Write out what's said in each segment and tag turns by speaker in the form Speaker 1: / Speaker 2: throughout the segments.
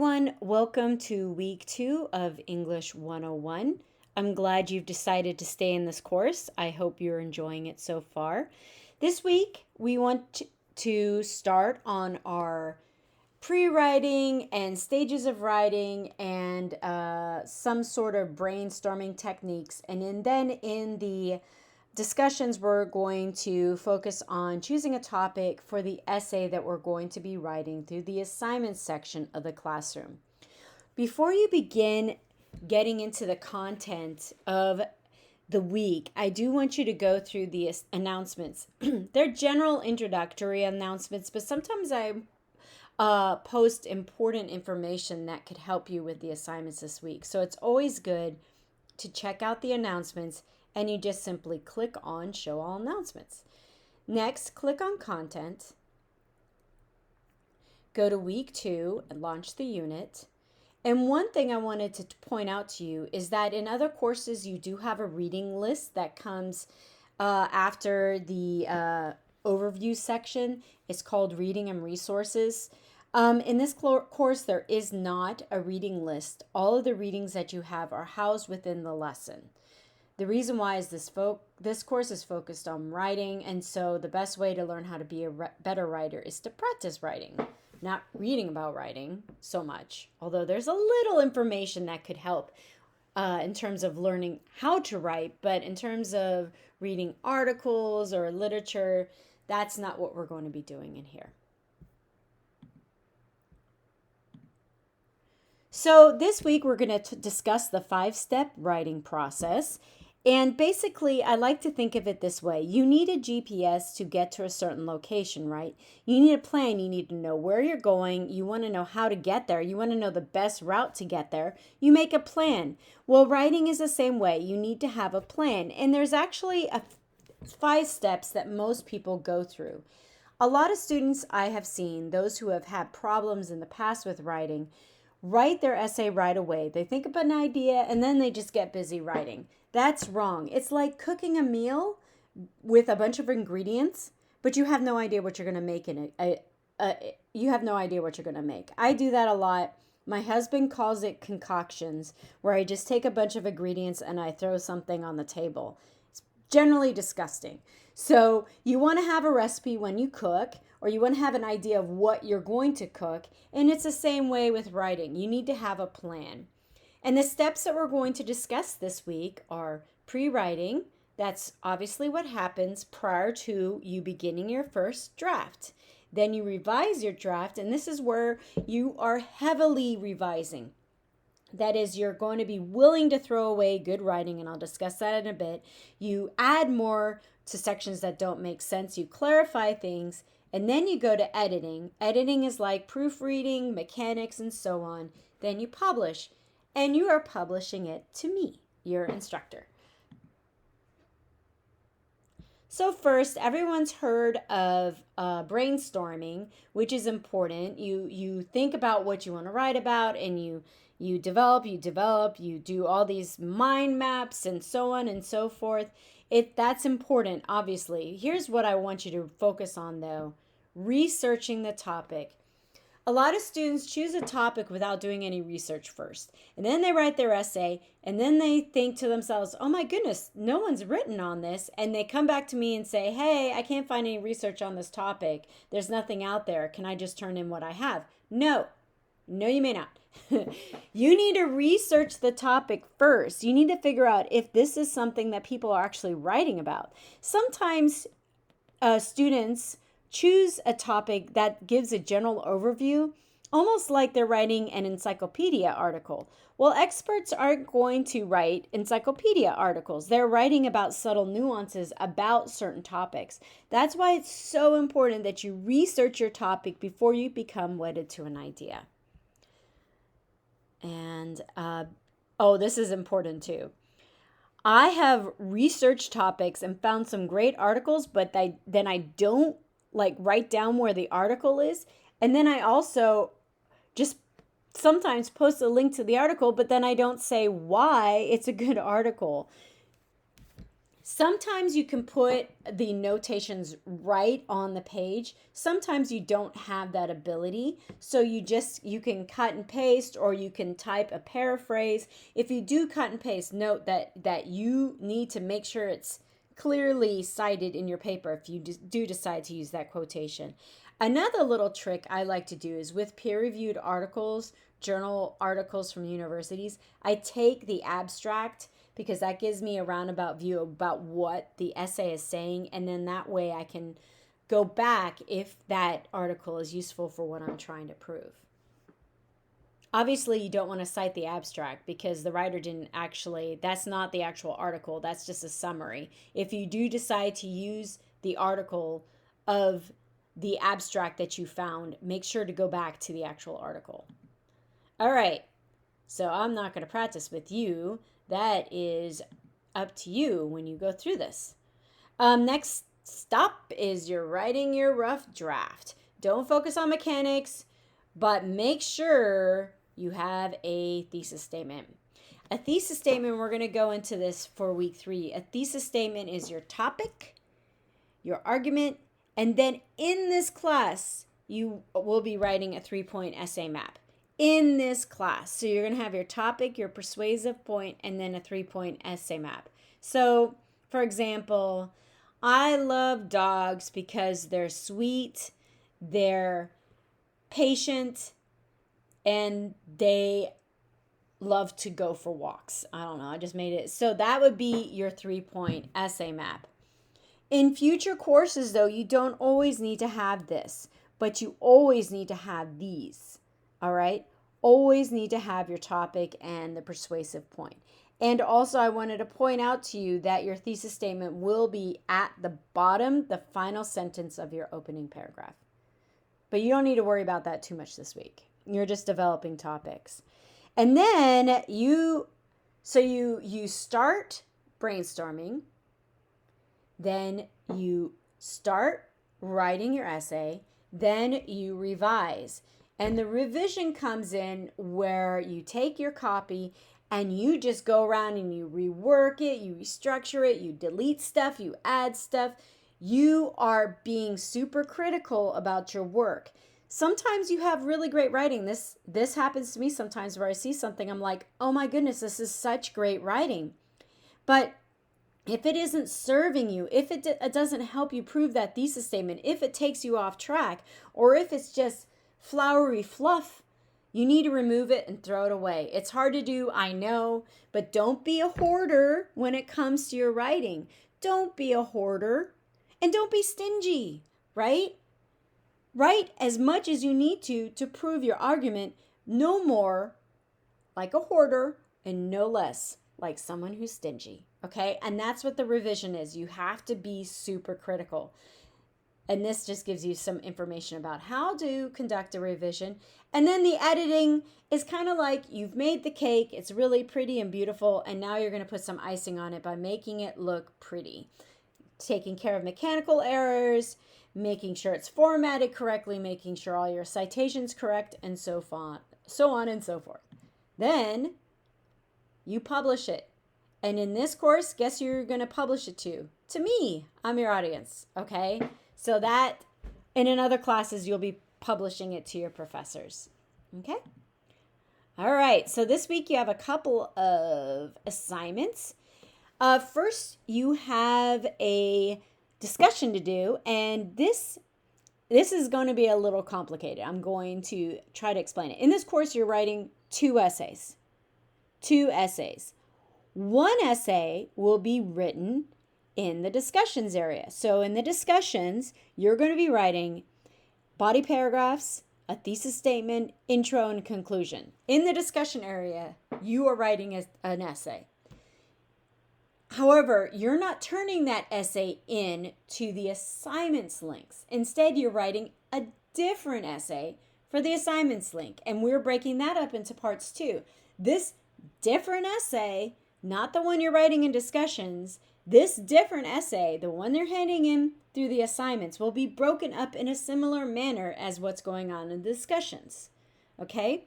Speaker 1: everyone. Welcome to week 2 of English 101. I'm glad you've decided to stay in this course. I hope you're enjoying it so far. This week, we want to start on our pre-writing and stages of writing and some sort of brainstorming techniques. And then in the discussions, we're going to focus on choosing a topic for the essay that we're going to be writing through the assignments section of the classroom. Before you begin getting into the content of the week, I do want you to go through the announcements. They're general introductory announcements, but sometimes I post important information that could help you with the assignments this week. So it's always good to check out the announcements, and you just simply click on Show All Announcements. Next, click on Content. Go to Week 2 and launch the unit. And one thing I wanted to point out to you is that in other courses, you do have a reading list that comes after the overview section. It's called Reading and Resources. In this course, there is not a reading list. All of the readings that you have are housed within the lesson. The reason why is this course is focused on writing, and so the best way to learn how to be a better writer is to practice writing, not reading about writing so much, although there's a little information that could help in terms of learning how to write, but in terms of reading articles or literature, that's not what we're going to be doing in here. So this week we're going to discuss the 5-step writing process. And basically, I like to think of it this way. You need a GPS to get to a certain location, right? You need a plan. You need to know where you're going. You want to know how to get there. You want to know the best route to get there. You make a plan. Well, writing is the same way. You need to have a plan. And there's actually 5 steps that most people go through. A lot of students I have seen, those who have had problems in the past with writing, write their essay right away. They think of an idea and then they just get busy writing. That's wrong. It's like cooking a meal with a bunch of ingredients, but you have no idea what you're going to make in it. You have no idea what you're going to make. I do that a lot. My husband calls it concoctions, where I just take a bunch of ingredients and I throw something on the table. It's generally disgusting. So you want to have a recipe when you cook, or you want to have an idea of what you're going to cook, and it's the same way with writing. You need to have a plan. And the steps that we're going to discuss this week are pre-writing. That's obviously what happens prior to you beginning your first draft. Then you revise your draft, and this is where you are heavily revising. That is, you're going to be willing to throw away good writing, and I'll discuss that in a bit. You add more to sections that don't make sense. You clarify things, and then you go to editing. Editing is like proofreading, mechanics, and so on. Then you publish. And you are publishing it to me, your instructor. So first, everyone's heard of brainstorming, which is important. You think about what you want to write about, and you develop, you do all these mind maps and so on and so forth. That's important, obviously. Here's what I want you to focus on, though. Researching the topic. A lot of students choose a topic without doing any research first. And then they write their essay, and then they think to themselves, oh my goodness, no one's written on this. And they come back to me and say, hey, I can't find any research on this topic. There's nothing out there. Can I just turn in what I have? No, you may not. You need to research the topic first. You need to figure out if this is something that people are actually writing about. Sometimes students choose a topic that gives a general overview, almost like they're writing an encyclopedia article. Well, experts aren't going to write encyclopedia articles. They're writing about subtle nuances about certain topics. That's why it's so important that you research your topic before you become wedded to an idea. And, this is important too. I have researched topics and found some great articles, but then I don't write down where the article is. And then I also just sometimes post a link to the article, but then I don't say why it's a good article. Sometimes you can put the notations right on the page. Sometimes you don't have that ability. So you can cut and paste, or you can type a paraphrase. If you do cut and paste, note that you need to make sure it's clearly cited in your paper if you do decide to use that quotation. Another little trick I like to do is with peer-reviewed articles, journal articles from universities, I take the abstract, because that gives me a roundabout view about what the essay is saying, and then that way I can go back if that article is useful for what I'm trying to prove. Obviously, you don't want to cite the abstract because the writer didn't actually, that's not the actual article, that's just a summary. If you do decide to use the article of the abstract that you found, make sure to go back to the actual article. All right, so I'm not going to practice with you. That is up to you when you go through this. Next stop is you're writing your rough draft. Don't focus on mechanics, but make sure you have a thesis statement. A thesis statement, we're going to go into this for week 3. A thesis statement is your topic, your argument, and then in this class, you will be writing a 3-point essay map. In this class. So you're going to have your topic, your persuasive point, and then a 3-point essay map. So, for example, I love dogs because they're sweet, they're patient, and they love to go for walks. I don't know, I just made it. So that would be your 3-point essay map. In future courses, though, you don't always need to have this, but you always need to have these. All right? Always need to have your topic and the persuasive point. And also, I wanted to point out to you that your thesis statement will be at the bottom, the final sentence of your opening paragraph. But you don't need to worry about that too much this week. You're just developing topics. And then you start brainstorming, then you start writing your essay, then you revise. And the revision comes in where you take your copy and you just go around and you rework it, you restructure it, you delete stuff, you add stuff. You are being super critical about your work. Sometimes you have really great writing. This happens to me sometimes where I see something, I'm like, oh my goodness, this is such great writing. But if it isn't serving you, if it doesn't help you prove that thesis statement, if it takes you off track, or if it's just flowery fluff, you need to remove it and throw it away. It's hard to do, I know, but don't be a hoarder when it comes to your writing. Don't be a hoarder, and don't be stingy, right? Write as much as you need to prove your argument, no more like a hoarder and no less like someone who's stingy, okay? And that's what the revision is. You have to be super critical. And this just gives you some information about how to conduct a revision. And then the editing is kind of like you've made the cake. It's really pretty and beautiful. And now you're going to put some icing on it by making it look pretty. Taking care of mechanical errors, making sure it's formatted correctly, making sure all your citations correct, and so on and so forth. Then you publish it. And in this course, guess who you're going to publish it to? To me. I'm your audience, okay? So that, and in other classes, you'll be publishing it to your professors. Okay? All right. So this week you have a couple of assignments. First, you have a discussion to do, and this is going to be a little complicated. I'm going to try to explain it. In this course, you're writing 2 essays. 2 essays. One essay will be written in the discussions area. So in the discussions, you're going to be writing body paragraphs, a thesis statement, intro, and conclusion. In the discussion area, you are writing an essay. However, you're not turning that essay in to the assignments links. Instead, you're writing a different essay for the assignments link, and we're breaking that up into parts too. This different essay, not the one you're writing in discussions, this different essay, the one they're handing in through the assignments, will be broken up in a similar manner as what's going on in the discussions. Okay?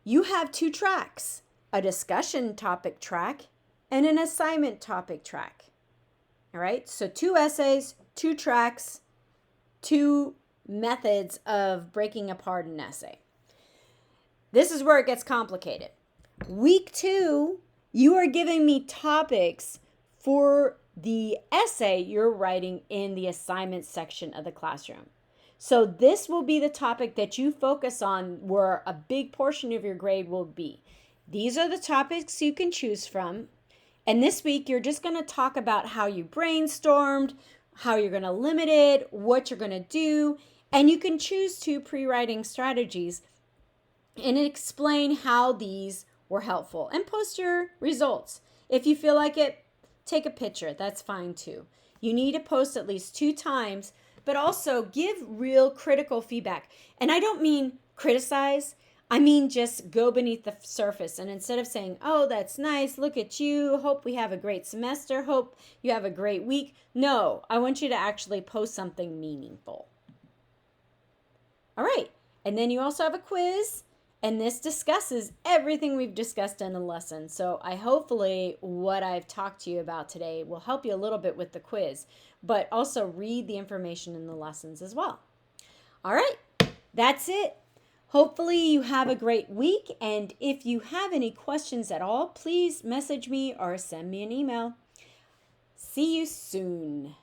Speaker 1: You have 2 tracks, a discussion topic track and an assignment topic track. All right, so 2 essays, 2 tracks, 2 methods of breaking apart an essay. This is where it gets complicated. Week 2, you are giving me topics for the essay you're writing in the assignment section of the classroom. So this will be the topic that you focus on, where a big portion of your grade will be. These are the topics you can choose from. And this week, you're just going to talk about how you brainstormed, how you're going to limit it, what you're going to do, and you can choose 2 pre-writing strategies and explain how these were helpful and post your results. If you feel like it, take a picture. That's fine too. You need to post at least 2 times, but also give real critical feedback. And I don't mean criticize. I mean just go beneath the surface, and instead of saying, oh, that's nice, look at you, hope we have a great semester, hope you have a great week. No, I want you to actually post something meaningful. All right, and then you also have a quiz. And this discusses everything we've discussed in the lesson. So hopefully what I've talked to you about today will help you a little bit with the quiz, but also read the information in the lessons as well. All right, that's it. Hopefully you have a great week. And if you have any questions at all, please message me or send me an email. See you soon.